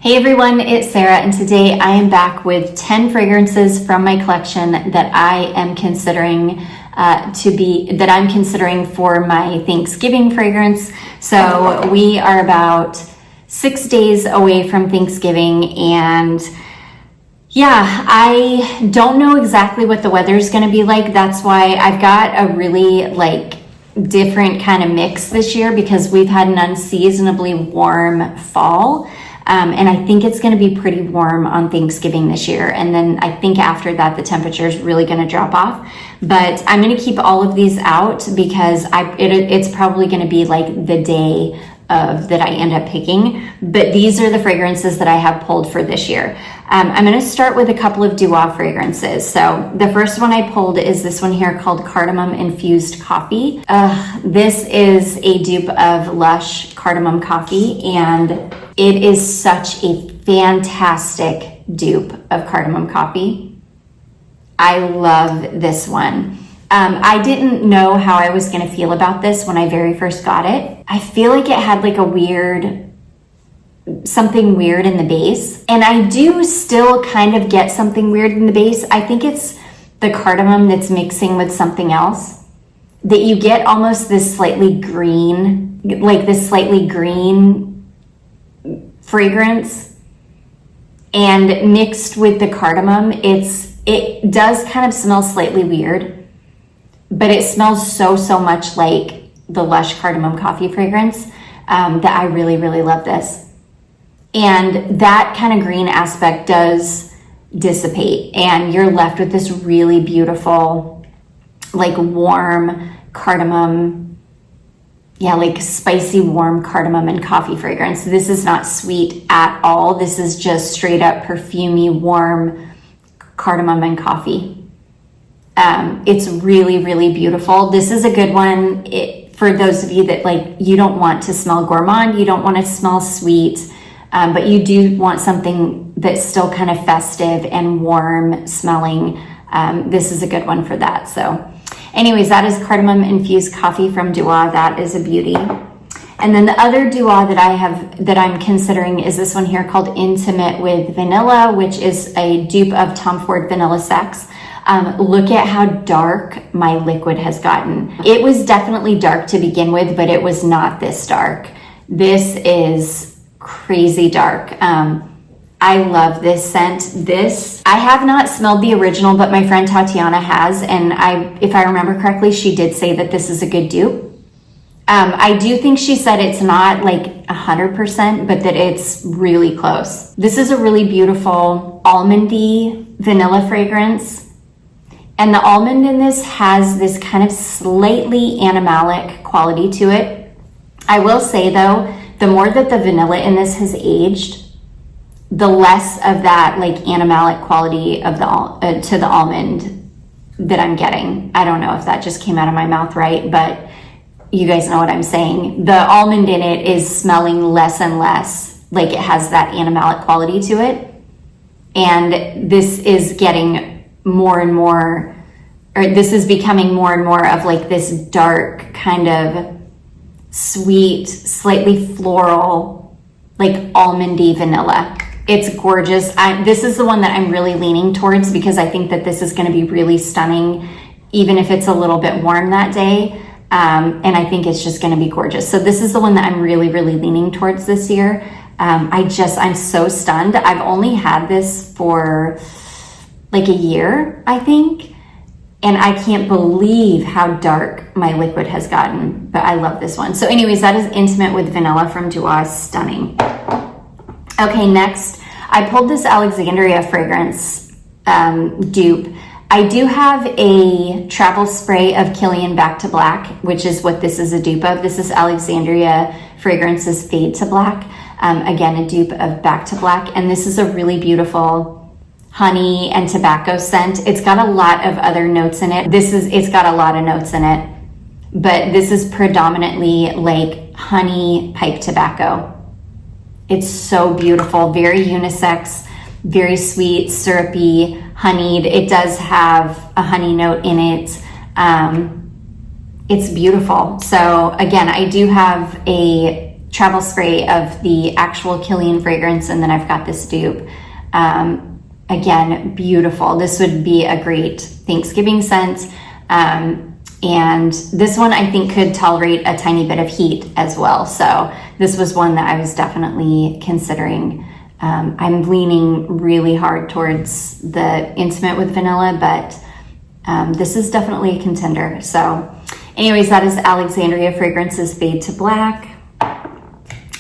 Hey everyone, it's Sarah, and today I am back with 10 fragrances from my collection that I am considering for my Thanksgiving fragrance. So we are about 6 days away from Thanksgiving, and yeah, I don't know exactly what the weather's going to be like. That's why I've got a really different kind of mix this year, because we've had an unseasonably warm fall. And I think it's going to be pretty warm on Thanksgiving this year. And then I think after that, the temperature is really going to drop off. But I'm going to keep all of these out because it's probably going to be like the day of that I end up picking. But these are the fragrances that I have pulled for this year. I'm going to start with a couple of Duo fragrances. So the first one I pulled is this one here called Cardamom Infused Coffee. This is a dupe of Lush Cardamom Coffee, and it is such a fantastic dupe of Cardamom Coffee. I love this one. I didn't know how I was going to feel about this when I very first got it. I feel like it had like something weird in the base. And I do still kind of get something weird in the base. I think it's the cardamom that's mixing with something else, that you get almost this slightly green fragrance, and mixed with the cardamom, it does kind of smell slightly weird, but it smells so much like the Lush Cardamom Coffee fragrance that I really love this. And that kind of green aspect does dissipate, and you're left with this really beautiful, warm cardamom, spicy, warm cardamom and coffee fragrance. This is not sweet at all. This is just straight up perfumey, warm cardamom and coffee. It's really beautiful. This is a good one for those of you that you don't want to smell gourmand, you don't want to smell sweet, but you do want something that's still kind of festive and warm smelling. This is a good one for that. So anyways, that is Cardamom Infused Coffee from Duo. That is a beauty. And then the other Duo that I'm considering is this one here called Intimate with Vanilla, which is a dupe of Tom Ford Vanilla Sex. Look at how dark my liquid has gotten. It was definitely dark to begin with, but it was not this dark. This is crazy dark. I love this scent. I have not smelled the original, but my friend Tatiana has, and if I remember correctly, she did say that this is a good dupe. I do think she said it's not 100%, but that it's really close. This is a really beautiful almondy vanilla fragrance, and the almond in this has this kind of slightly animalic quality to it. I will say though, the more that the vanilla in this has aged, the less of that animalic quality of to the almond that I'm getting. I don't know if that just came out of my mouth right, but you guys know what I'm saying. The almond in it is smelling less and less like it has that animalic quality to it. And this is getting more and more, or this is becoming more and more of this dark kind of sweet, slightly floral, almondy vanilla. It's gorgeous. This is the one that I'm really leaning towards because I think that this is going to be really stunning, even if it's a little bit warm that day. And I think it's just going to be gorgeous. So this is the one that I'm really leaning towards this year. I'm so stunned. I've only had this for a year, I think. And I can't believe how dark my liquid has gotten, but I love this one. So anyways, that is Intimate with Vanilla from Duo. Stunning. Okay, next, I pulled this Alexandria fragrance dupe. I do have a travel spray of Kilian Back to Black, which is what this is a dupe of. This is Alexandria Fragrances Fade to Black. Again, a dupe of Back to Black. And this is a really beautiful honey and tobacco scent. It's got a lot of other notes in it. It's got a lot of notes in it, but this is predominantly honey pipe tobacco. It's so beautiful, very unisex, very sweet, syrupy, honeyed. It does have a honey note in it. It's beautiful. So again, I do have a travel spray of the actual Guerlain fragrance, and then I've got this dupe. Again, beautiful. This would be a great Thanksgiving scent. And this one I think could tolerate a tiny bit of heat as well. So this was one that I was definitely considering. I'm leaning really hard towards the intimate with vanilla, but this is definitely a contender. So anyways, that is Alexandria Fragrances Fade to Black.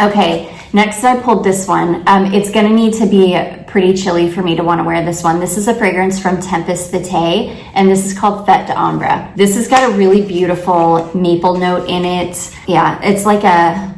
Okay, next I pulled this one. It's gonna need to be pretty chilly for me to wanna wear this one. This is a fragrance from Tempest Vitae, and this is called Fête d'Ambre. This has got a really beautiful maple note in it. Yeah, it's like a,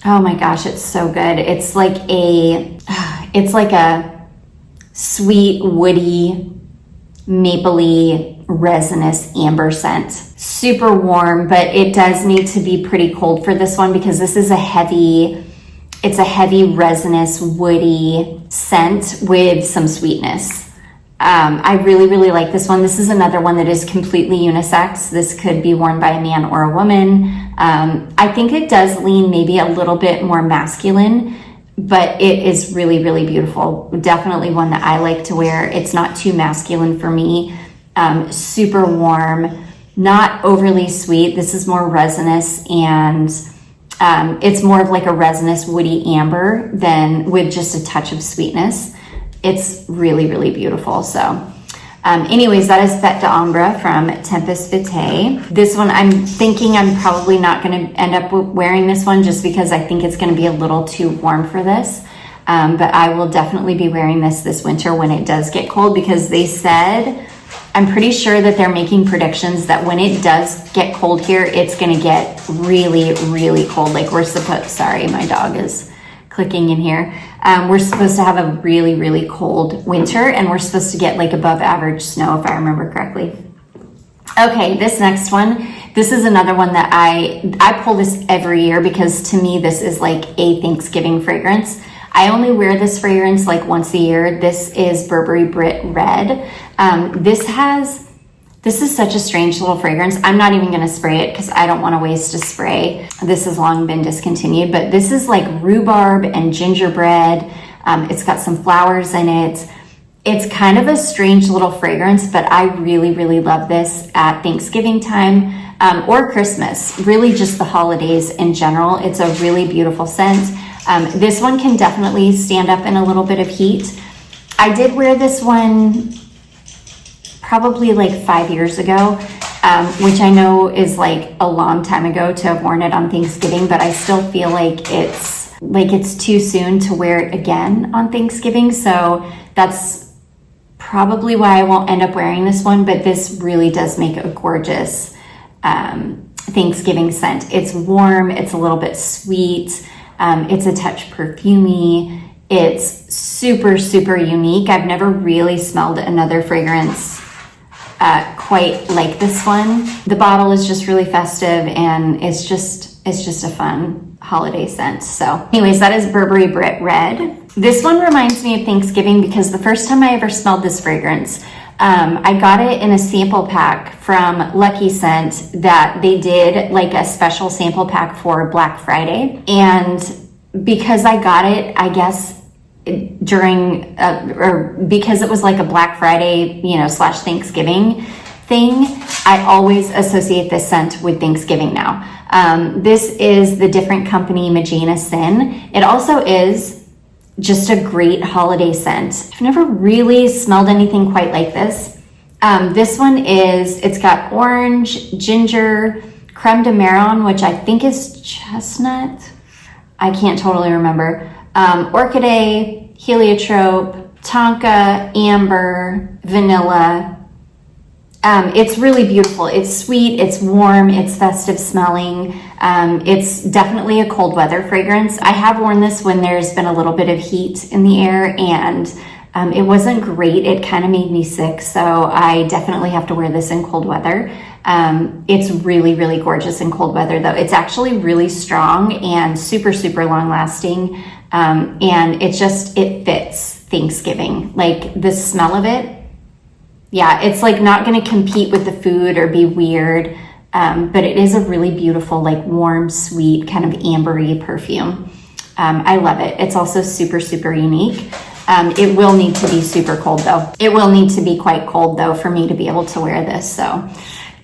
oh my gosh, it's so good. It's like a sweet, woody, mapley, resinous amber scent. Super warm, but it does need to be pretty cold for this one because this is a heavy resinous, woody scent with some sweetness. I really, really like this one. This is another one that is completely unisex. This could be worn by a man or a woman. I think it does lean maybe a little bit more masculine, but it is really, really beautiful. Definitely one that I like to wear. It's not too masculine for me. Super warm, not overly sweet. This is more resinous, and it's more of like a resinous woody amber than with just a touch of sweetness. It's really, really beautiful. So anyways, that is Fête d'Ambre from Tempest Vitae. This one, I'm thinking I'm probably not going to end up wearing this one just because I think it's going to be a little too warm for this. But I will definitely be wearing this winter when it does get cold, because they said, I'm pretty sure that they're making predictions that when it does get cold here, it's going to get really, really cold. Like sorry, my dog is clicking in here. We're supposed to have a really, really cold winter, and we're supposed to get like above average snow, if I remember correctly. Okay, this next one, this is another one that I pull this every year because to me, this is like a Thanksgiving fragrance. I only wear this fragrance like once a year. This is Burberry Brit Red. This is such a strange little fragrance. I'm not even gonna spray it because I don't wanna waste a spray. This has long been discontinued, but this is like rhubarb and gingerbread. It's got some flowers in it. It's kind of a strange little fragrance, but I really, really love this at Thanksgiving time or Christmas, really just the holidays in general. It's a really beautiful scent. This one can definitely stand up in a little bit of heat. I did wear this one probably like 5 years ago, which I know is like a long time ago to have worn it on Thanksgiving, but I still feel like it's too soon to wear it again on Thanksgiving. So that's probably why I won't end up wearing this one, but this really does make a gorgeous Thanksgiving scent. It's warm, it's a little bit sweet, it's a touch perfumey. It's super, super unique. I've never really smelled another fragrance quite like this one. The bottle is just really festive, and it's just a fun holiday scent. So anyways, that is Burberry Brit Red. This one reminds me of Thanksgiving because the first time I ever smelled this fragrance, I got it in a sample pack from Lucky Scent that they did like a special sample pack for Black Friday. And because I got it, I guess during or because it was like a Black Friday, / Thanksgiving thing, I always associate this scent with Thanksgiving now. This is the different company Magina Sin. It also is just a great holiday scent. I've never really smelled anything quite like this. This one it's got orange, ginger, creme de marron, which I think is chestnut. I can't totally remember. Orchidea, heliotrope, tonka, amber, vanilla. It's really beautiful. It's sweet, it's warm, it's festive smelling. It's definitely a cold weather fragrance. I have worn this when there's been a little bit of heat in the air, and it wasn't great. It kind of made me sick, so I definitely have to wear this in cold weather. It's really, really gorgeous in cold weather though. It's actually really strong and super, super long lasting. And it fits Thanksgiving. Like the smell of it, yeah, it's like not going to compete with the food or be weird. but it is a really beautiful, like warm, sweet, kind of ambery perfume. I love it. It's also super, super unique. It will need to be super cold though. It will need to be quite cold though for me to be able to wear this. So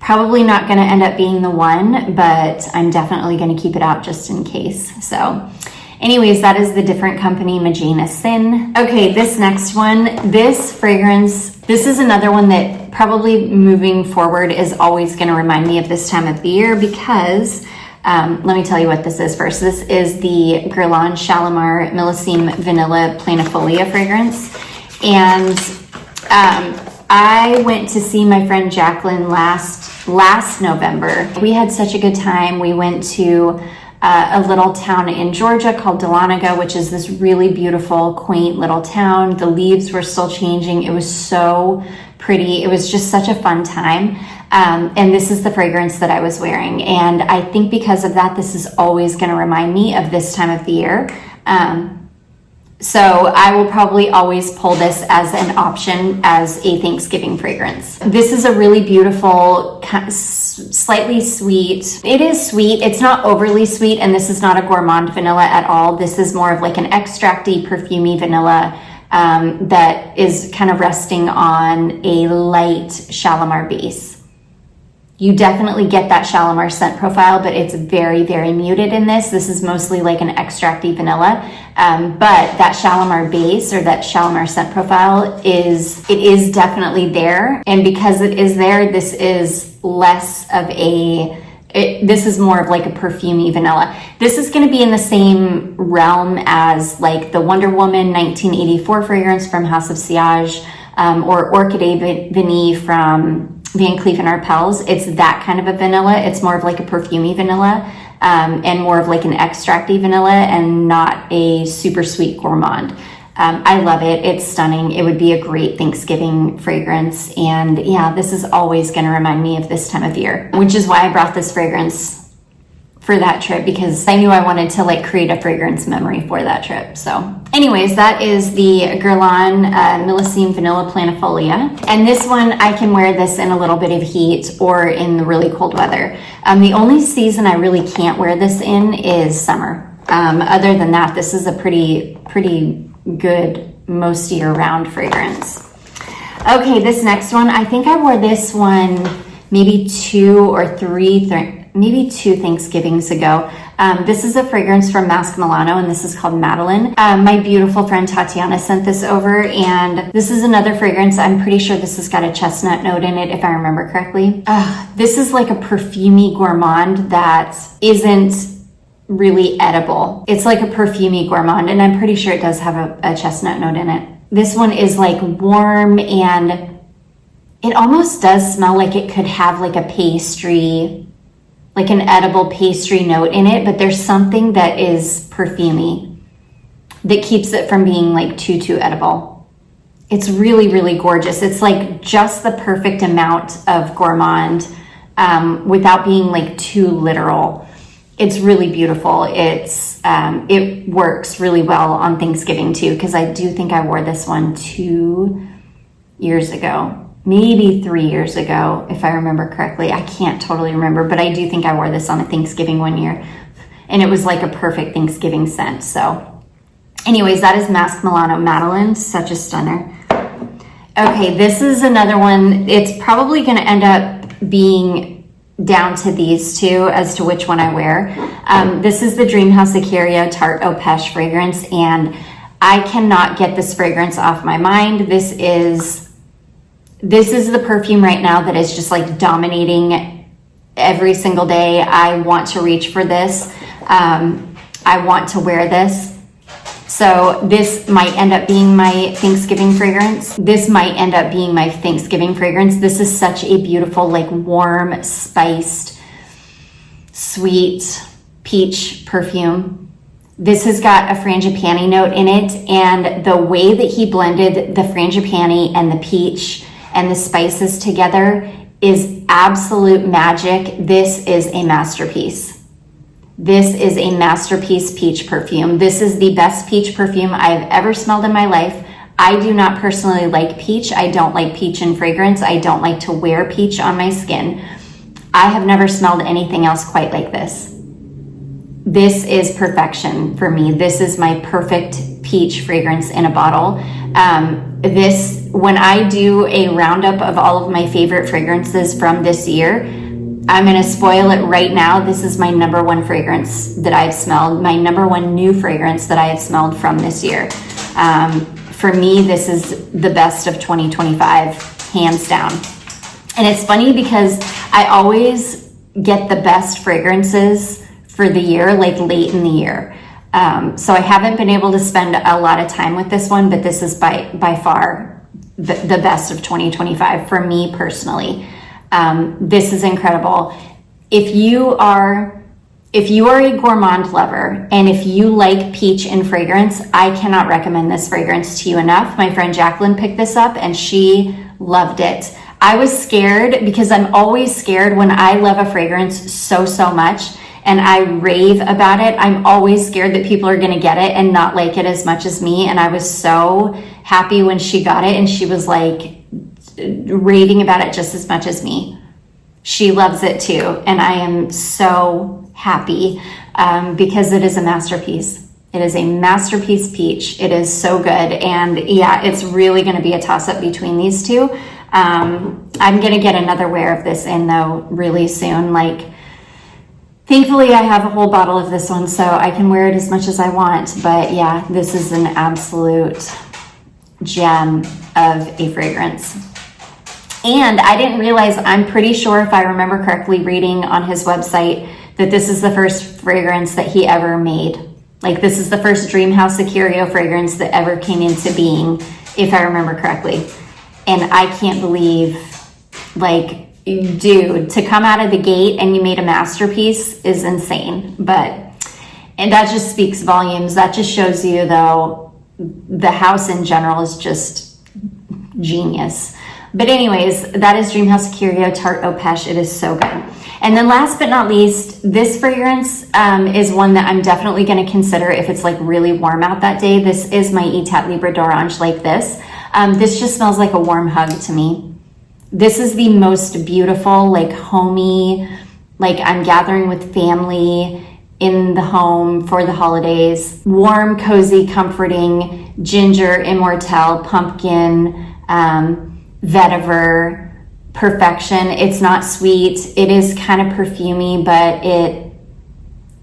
probably not going to end up being the one, but I'm definitely going to keep it out just in case. So anyways, that is the Different Company Magina Sin. Okay, this next one, this fragrance, this is another one that probably moving forward is always going to remind me of this time of the year because let me tell you what this is first. This is the Guerlain Shalimar Millesime Vanilla Planifolia fragrance. And I went to see my friend Jacqueline last November. We had such a good time. We went to a little town in Georgia called Dahlonega, which is this really beautiful, quaint little town. The leaves were still changing. It was so pretty. It was just such a fun time. And this is the fragrance that I was wearing. And I think because of that, this is always going to remind me of this time of the year. So I will probably always pull this as an option as a Thanksgiving fragrance. This is a really beautiful, slightly sweet. It is sweet. It's not overly sweet, and this is not a gourmand vanilla at all. This is more of like an extracty, perfumey vanilla that is kind of resting on a light Shalimar base. You definitely get that Shalimar scent profile, but it's very, very muted in this. This is mostly like an extracty vanilla, but that Shalimar base or that Shalimar scent profile is definitely there. And because it is there, this is less of this is more of like a perfumey vanilla. This is going to be in the same realm as like the Wonder Woman 1984 fragrance from House of Sillage, or Orchidée Vanille from Van Cleef & Arpels. It's that kind of a vanilla. It's more of like a perfumey vanilla, and more of like an extracty vanilla and not a super sweet gourmand. I love it. It's stunning. It would be a great Thanksgiving fragrance. And yeah, this is always going to remind me of this time of year, which is why I brought this fragrance for that trip, because I knew I wanted to like create a fragrance memory for that trip. So anyways, that is the Guerlain Millesime Vanilla Planifolia. And this one, I can wear this in a little bit of heat or in the really cold weather. The only season I really can't wear this in is summer. Other than that, this is a pretty good most year-round fragrance. Okay, this next one, I think I wore this one maybe maybe two Thanksgivings ago. This is a fragrance from Mask Milano, and this is called Madeline. My beautiful friend Tatiana sent this over, and this is another fragrance. I'm pretty sure this has got a chestnut note in it, if I remember correctly. This is like a perfumey gourmand that isn't really edible. It's like a perfumey gourmand, and I'm pretty sure it does have a chestnut note in it. This one is like warm, and it almost does smell like it could have like a pastry, like an edible pastry note in it, but there's something that is perfumey that keeps it from being like too edible. It's really, really gorgeous. It's like just the perfect amount of gourmand without being like too literal. It's really beautiful. It works really well on Thanksgiving too, because I do think I wore this one 2 years ago. Maybe 3 years ago, if I remember correctly. I can't totally remember, but I do think I wore this on a Thanksgiving one year, and it was like a perfect Thanksgiving scent. So anyways, that is Mask Milano Madeline. Such a stunner. Okay, this is another one. It's probably going to end up being down to these two as to which one I wear. This is the Dreamhouse Icaria Tarte Eau Pêche fragrance, and I cannot get this fragrance off my mind. This is the perfume right now that is just like dominating every single day. I want to reach for this. I want to wear this. So this might end up being my Thanksgiving fragrance. This is such a beautiful, like warm, spiced, sweet peach perfume. This has got a frangipani note in it, and the way that he blended the frangipani and the peach and the spices together is absolute magic. This is a masterpiece. This is a masterpiece peach perfume. This is the best peach perfume I've ever smelled in my life. I do not personally like peach. I don't like peach in fragrance. I don't like to wear peach on my skin. I have never smelled anything else quite like this. This is perfection for me. This is my perfect peach fragrance in a bottle. When I do a roundup of all of my favorite fragrances from this year, I'm going to spoil it right now. This is my number one fragrance that I've smelled, my number one new fragrance that I have smelled from this year. For me, this is the best of 2025, hands down. And it's funny because I always get the best fragrances for the year, like late in the year. So I haven't been able to spend a lot of time with this one, but this is by far the best of 2025 for me personally. This is incredible. If you are a gourmand lover and if you like peach in fragrance, I cannot recommend this fragrance to you enough. My friend Jacqueline picked this up and she loved it. I was scared because I'm always scared when I love a fragrance so much and I rave about it. I'm always scared that people are going to get it and not like it as much as me. And I was so happy when she got it and she was like raving about it just as much as me. She loves it too. And I am so happy because it is a masterpiece. It is a masterpiece peach. It is so good. And yeah, it's really going to be a toss-up between these two. I'm going to get another wear of this in though really soon. Like, thankfully I have a whole bottle of this one so I can wear it as much as I want. But yeah, this is an absolute gem of a fragrance. And I didn't realize, I'm pretty sure if I remember correctly reading on his website, that this is the first fragrance that he ever made. Like this is the first Dreamhouse Sicario fragrance that ever came into being, if I remember correctly. And I can't believe, like, dude, to come out of the gate and you made a masterpiece is insane. And that just speaks volumes. That just shows you though, the house in general is just genius. But anyways, that is Dreamhouse Sicario Tarte Eau Pêche. It is so good. And then last but not least, this fragrance is one that I'm definitely going to consider if it's like really warm out that day. This is my Etat Libre d'Orange Like This. This just smells like a warm hug to me. This is the most beautiful, like homey, like I'm gathering with family in the home for the holidays. Warm, cozy, comforting, ginger, immortelle, pumpkin, vetiver, perfection. It's not sweet. It is kind of perfumey, but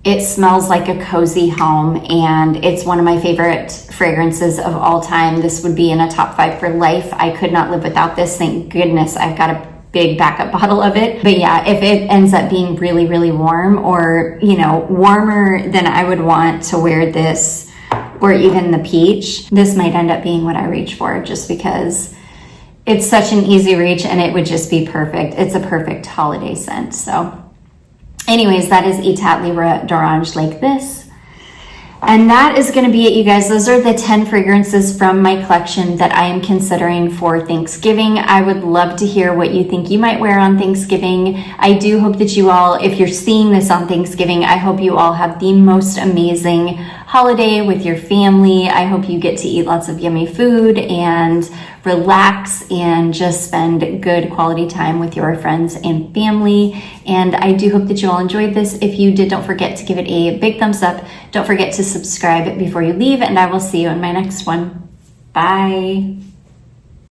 it smells like a cozy home, and it's one of my favorite fragrances of all time. This would be in a top 5 for life. I could not live without this. Thank goodness I've got a big backup bottle of it. But yeah, if it ends up being really, really warm, or, you know, warmer than I would want to wear this, or even the peach, this might end up being what I reach for, just because it's such an easy reach and it would just be perfect. It's a perfect holiday scent. So anyways, that is Etat Libre d'Orange Like This. And that is going to be it, you guys. Those are the 10 fragrances from my collection that I am considering for Thanksgiving. I would love to hear what you think you might wear on Thanksgiving. I do hope that you all, if you're seeing this on Thanksgiving, I hope you all have the most amazing holiday with your family. I hope you get to eat lots of yummy food and relax and just spend good quality time with your friends and family. And I do hope that you all enjoyed this. If you did, don't forget to give it a big thumbs up. Don't forget to subscribe before you leave, and I will see you in my next one. Bye.